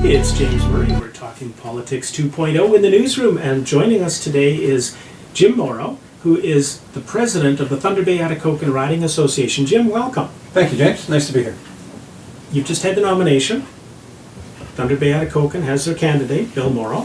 It's James Murray. We're talking Politics 2.0 in the newsroom, and joining us today is Jim Mauro, who is the president of the Thunder Bay Atikokan Riding Association. Jim, welcome. Thank you, James. Nice to be here. You've just had the nomination. Thunder Bay Atikokan has their candidate, Bill Mauro.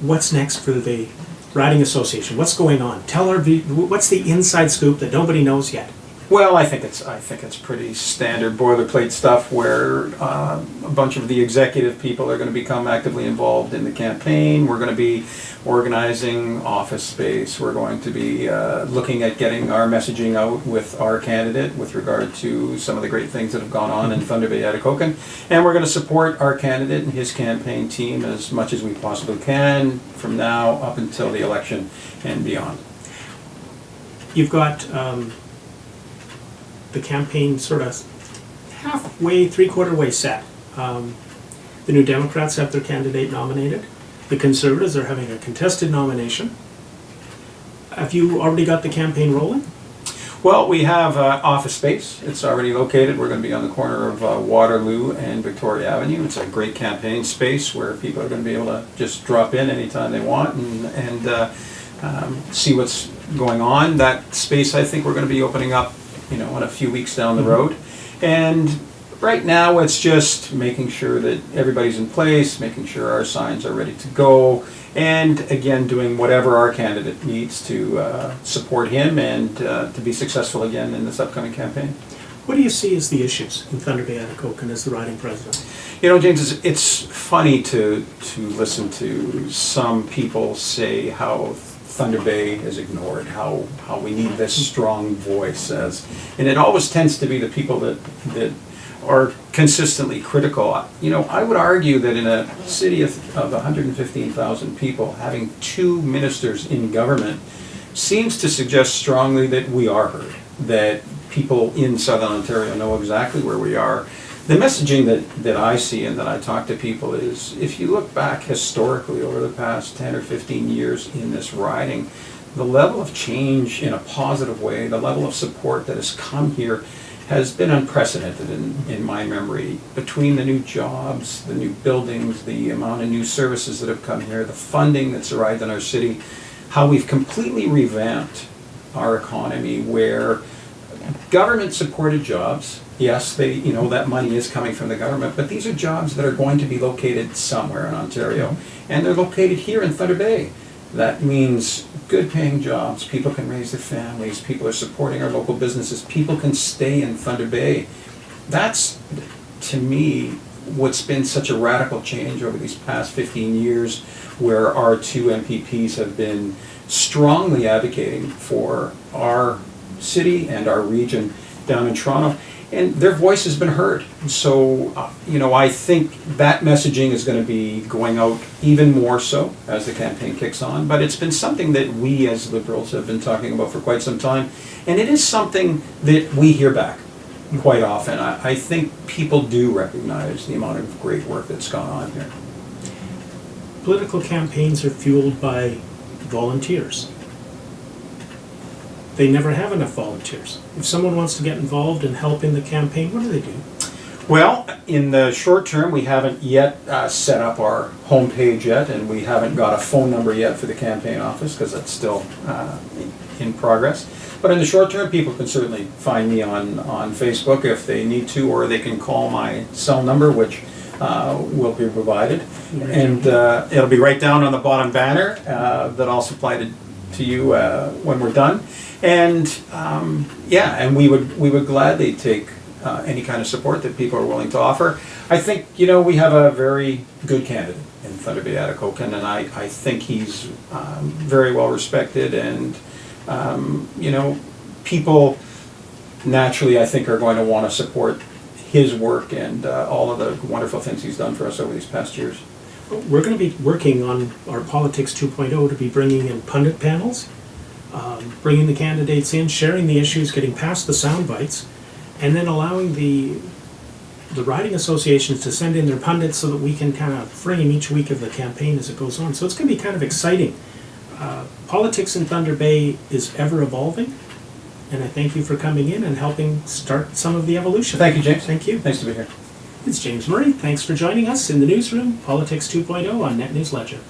What's next for the Riding Association? What's going on? Tell our what's the inside scoop that nobody knows yet? Well, I think it's pretty standard boilerplate stuff where a bunch of the executive people are going to become actively involved in the campaign. We're going to be organizing office space. We're going to be looking at getting our messaging out with our candidate with regard to some of the great things that have gone on in Thunder Bay Atikokan. And we're going to support our candidate and his campaign team as much as we possibly can from now up until the election and beyond. You've got the campaign sort of halfway, three-quarter way set. The New Democrats have their candidate nominated. The Conservatives are having a contested nomination. Have you already got the campaign rolling? Well, we have office space. It's already located. We're going to be on the corner of Waterloo and Victoria Avenue. It's a great campaign space where people are going to be able to just drop in anytime they want and see what's going on. That space, I think, we're going to be opening up in a few weeks down the road. And right now it's just making sure that everybody's in place, making sure our signs are ready to go, and again doing whatever our candidate needs to support him and to be successful again in this upcoming campaign. What do you see as the issues in Thunder Bay Atikokan as the riding president? You know, James, it's funny to listen to some people say how Thunder Bay is ignored, how we need this strong voice, and it always tends to be the people that are consistently critical. You know, I would argue that in a city of 115,000 people, having two ministers in government seems to suggest strongly that we are heard, that people in Southern Ontario know exactly where we are. The messaging that I see and that I talk to people is, if you look back historically over the past 10 or 15 years in this riding, the level of change in a positive way, the level of support that has come here has been unprecedented in my memory. Between the new jobs, the new buildings, the amount of new services that have come here, the funding that's arrived in our city, how we've completely revamped our economy where government-supported jobs, yes, that money is coming from the government, but these are jobs that are going to be located somewhere in Ontario, and they're located here in Thunder Bay. That means good-paying jobs, people can raise their families, people are supporting our local businesses, people can stay in Thunder Bay. That's, to me, what's been such a radical change over these past 15 years, where our two MPPs have been strongly advocating for our city and our region down in Toronto, and their voice has been heard. So, I think that messaging is going to be going out even more so as the campaign kicks on, but it's been something that we as Liberals have been talking about for quite some time, and it is something that we hear back quite often. I think people do recognize the amount of great work that's gone on here. Political campaigns are fueled by volunteers. They never have enough volunteers. If someone wants to get involved and help in the campaign, what do they do? Well, in the short term, we haven't yet set up our homepage yet, and we haven't got a phone number yet for the campaign office because that's still in progress. But in the short term, people can certainly find me on Facebook if they need to, or they can call my cell number, which will be provided. And it'll be right down on the bottom banner that I'll supply to you when we're done. And and we would gladly take any kind of support that people are willing to offer. I think we have a very good candidate in Thunder Bay Atikokan, and I think he's very well respected, and people naturally I think are going to want to support his work and all of the wonderful things he's done for us over these past years. We're going to be working on our Politics 2.0 to be bringing in pundit panels, bringing the candidates in, sharing the issues, getting past the sound bites, and then allowing the riding associations to send in their pundits so that we can kind of frame each week of the campaign as it goes on. So it's going to be kind of exciting. Politics in Thunder Bay is ever evolving, and I thank you for coming in and helping start some of the evolution. Thank you, James. Thank you. Thanks to be here. It's James Murray. Thanks for joining us in the newsroom, Politics 2.0 on Net News Ledger.